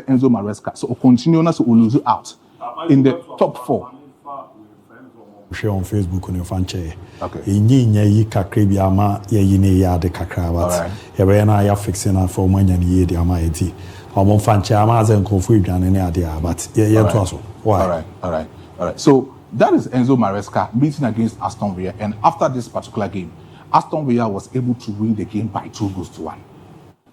Enzo Maresca. So continue na so lose out in the top 4. Share on Facebook on your fan chair. Okay. Yi kakra bi ama ye ne ya de kakra but ye be na ya fixing na for manya ne ye de ama eti. Omon fan chair ama azen konfu edwane ne ade but ye to aso. Why? All right. So that is Enzo Maresca meeting against Aston Villa, and after this particular game, Aston Villa was able to win the game by 2-1.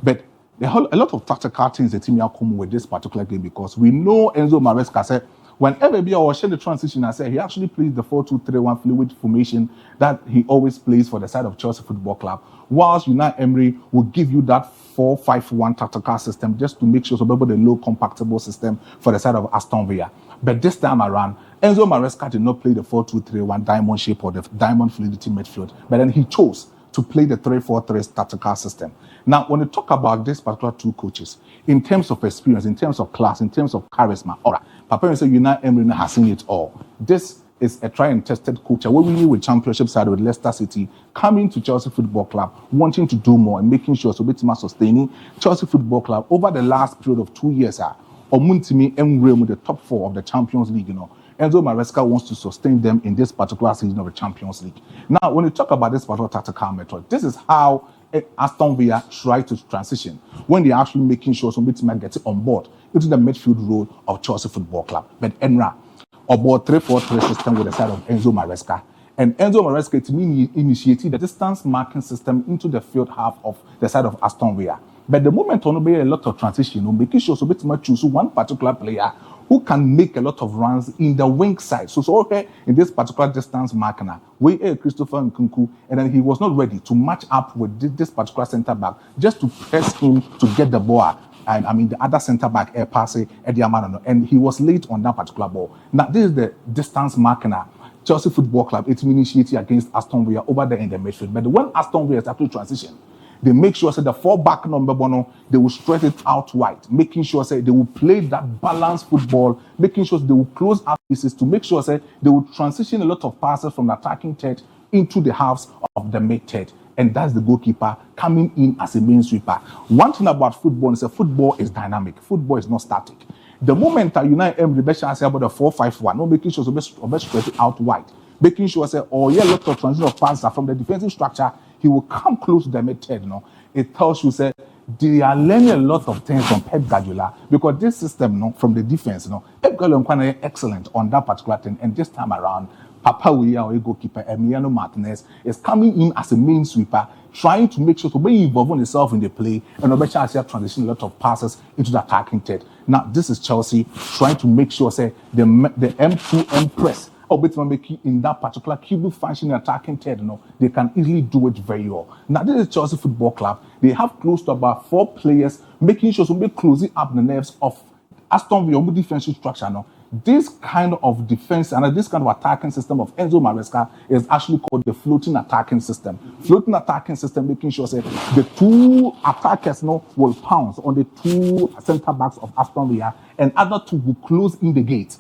But a lot of tactical things the team are coming with this particular game, because we know Enzo Maresca said whenever we are the transition, I said he actually plays the 4-2-3-1 fluid formation that he always plays for the side of Chelsea Football Club, whilst Emery will give you that 4-5-1 tactical system just to make sure so the low compactable system for the side of Aston Villa. But this time around, Enzo Maresca did not play the 4-2-3-1 diamond shape or the diamond fluidity midfield, but then he chose to play the 3-4-3 tactical system. Now, when you talk about these particular two coaches, in terms of experience, in terms of class, in terms of charisma, all right, Papa say Emery has seen it all. This is a tried and tested coach. We're winning with championship side with Leicester City, coming to Chelsea Football Club, wanting to do more and making sure so bit more sustaining Chelsea Football Club over the last period of 2 years. Omuntimi Emery with the top 4 of the Champions League, Enzo Maresca wants to sustain them in this particular season of the Champions League. Now, when you talk about this particular tactical method, this is how Aston Villa try to transition when they're actually making sure somebody might get on board into the midfield role of Chelsea Football Club. But Enra, about 3-4-3 system with the side of Enzo Maresca. And Enzo Maresca, to me, initiated the distance marking system into the field half of the side of Aston Villa. But the moment on a lot of transition, making sure so bit much choose one particular player who can make a lot of runs in the wing side. So okay, in this particular distance marker, we Christopher Nkunku, and then he was not ready to match up with this particular centre back just to press him to get the ball. I mean, the other centre back, Passe, and he was late on that particular ball. Now, this is the distance marker. Chelsea Football Club, it's initiated against Aston Villa over there in the midfield. But when Aston Villa is actually transition, they make sure that the 4-back number one, they will stretch it out wide, making sure they will play that balanced football, making sure they will close out pieces to make sure they will transition a lot of passes from the attacking third into the halves of the mid third. And that's the goalkeeper coming in as a main sweeper. One thing about football is that football is dynamic. Football is not static. The moment that Emery say about the 4-5-1, no making sure to spread it out wide, making sure a lot of transition of passes from the defensive structure, he will come close to the mid-third. It tells you they are learning a lot of things from Pep Guardiola, because this system from the defense, Pep Guardiola is excellent on that particular thing. And this time around, Papa Weah, our goalkeeper Emiliano Martinez, is coming in as a main sweeper, trying to make sure to be involved himself in the play and transition a lot of passes into the attacking third. Now, this is Chelsea trying to make sure the M2M press in that particular cube function attacking third, they can easily do it very well. Now, this is Chelsea Football Club. They have close to about 4 players, making sure somebody closing up the nerves of Aston Villa defensive structure. This kind of defense and this kind of attacking system of Enzo Maresca is actually called the floating attacking system. Floating attacking system, making sure the 2 attackers will pounce on the 2 centre backs of Aston Villa, and other 2 will close in the gate.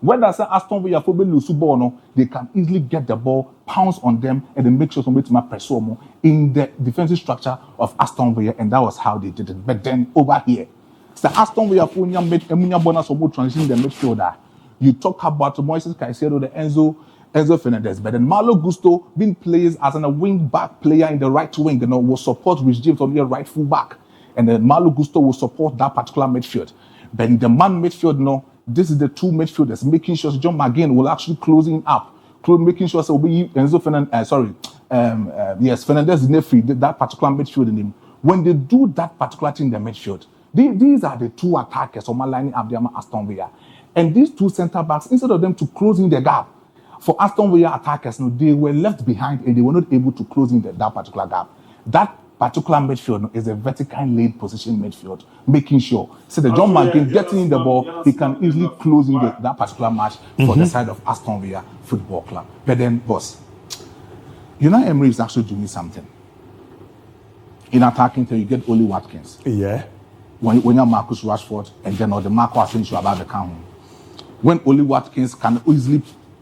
Whether Aston Villa lose ball, they can easily get the ball, pounce on them, and then make sure somebody to press in the defensive structure of Aston Villa, and that was how they did it. But then over here, the Aston Villa bonus transition the midfielder. You talk about Moises Caicedo, the Enzo Fernandez, but then Malo Gusto being plays as a wing back player in the right wing, will support Rich James on the right full back, and then Malo Gusto will support that particular midfield. But in the man midfield, this is the 2 midfielders, making sure John McGinn will actually closing up, making sure Enzo Fernandez, Fernandez Nefri, that particular midfield in him. When they do that particular thing in the midfield, these are the 2 attackers on my lining up there, Aston Villa. And these 2 centre backs, instead of them to close in the gap, for Aston Villa attackers, they were left behind and they were not able to close in that particular gap. That particular midfield is a vertically laid position midfield, making sure the John McGinn getting in the ball, he can easily close in that particular match for the side of Aston Villa Football Club. But then, boss, Emery is actually doing something. In attacking, you get Oli Watkins. Yeah. When you have Marcus Rashford and then the Marco Asensio about the count. When Oli Watkins can easily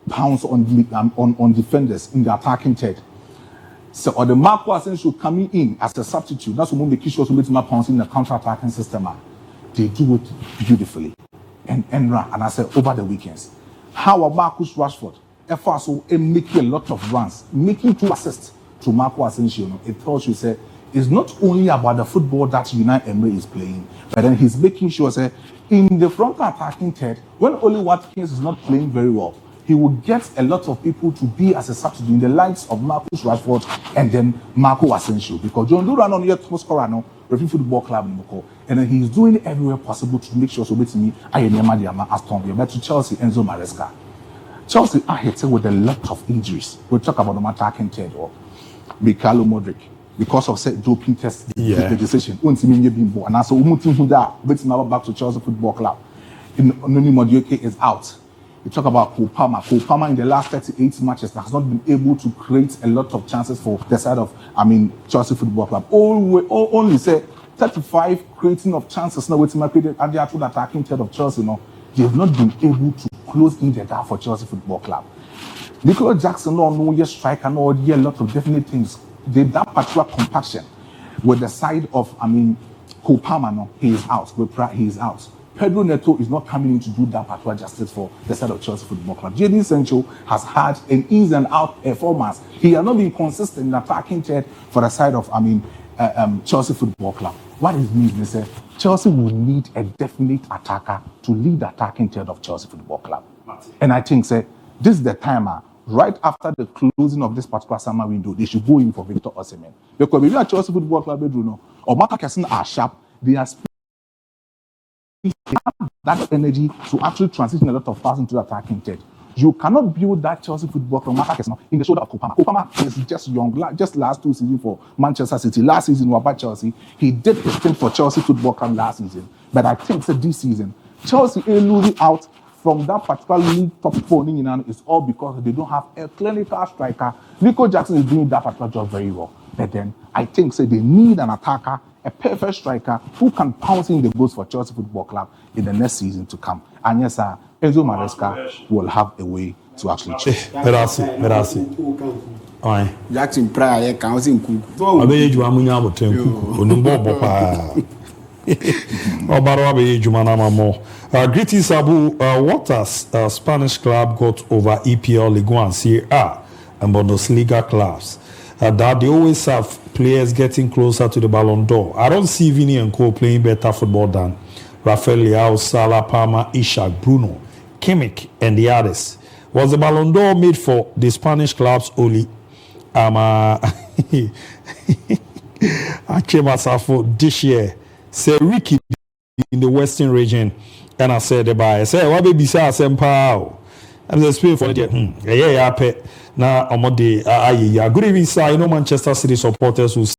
pounce on defenders in the attacking third. So, or the Marco Asensio coming in as a substitute, that's when we make sure somebody pouncing in the counter-attacking system. they do it beautifully. And I said over the weekends. How about Marcus Rashford? Also making a lot of runs, making 2 assists to Marco Asensio. It tells you, say, it's not only about the football that Unai Emery is playing, but then he's making sure, say, in the front attacking third, when Oli Watkins is not playing very well, he will get a lot of people to be as a substitute in the likes of Marcus Rashford and then Marco Asensio. Because John Duran on your top scorer now, Referee Football Club in Moko, and then he's doing it everywhere possible to make sure so with me, I am Diama Aston Villa, but to Chelsea, Enzo Maresca. Chelsea are hit with a lot of injuries. We'll talk about the attacking third or Mikhailo Modric. Because of said doping test legislation, and also back to Chelsea Football Club. Noni Modioke is out. We talk about Cole Palmer in the last 38 matches has not been able to create a lot of chances for the side of, Chelsea Football Club. Only say 35 creating of chances now with my credit and the actual attacking third of Chelsea. They have not been able to close in the gap for Chelsea Football Club. Nicola Jackson, no, yes, striker, no, a lot of definite things. That particular compaction with the side of, Cole Palmer, he is out. He is out. Pedro Neto is not coming in to do that particular justice for the side of Chelsea Football Club. Jadon Sancho has had an in and out performance. He has not been consistent in attacking third for the side of, Chelsea Football Club. What it means is that Chelsea will need a definite attacker to lead the attacking third of Chelsea Football Club. And I think, this is the time. Right after the closing of this particular summer window, they should go in for Victor Osimhen. Because maybe at Chelsea Football Club, or Mark Kesson are sharp, they have that energy to actually transition a lot of passes into the attacking third. You cannot build that Chelsea Football Club Mark Kesson in the shoulder of Cole Palmer. Cole Palmer is just young, just last 2 seasons for Manchester City. Last season was about Chelsea. He did his thing for Chelsea Football Club last season. But I think this season, Chelsea is losing out from that particular league top 4 is all because they don't have a clinical striker. Nico Jackson is doing that particular job very well. But then I think they need an attacker, a perfect striker who can pounce in the goals for Chelsea Football Club in the next season to come. And yes, Enzo Maresca will have a way to actually change. Merci. Jackson Pryor counting cook. I bet you are greetings, Abu. What has Spanish club got over EPL, Ligue 1, Serie A, and Bundesliga clubs? That they always have players getting closer to the Ballon d'Or. I don't see Vini and Co playing better football than Rafael Leao, Salah, Palmer, Ishak, Bruno, Kimmich, and the others. Was the Ballon d'Or made for the Spanish clubs only? Achema this year. Say Ricky in the Western region, and I said the I said, what baby say Sempa? I'm the spirit for the yeah, pet. Now I'm on the good evening, sir. Manchester City supporters who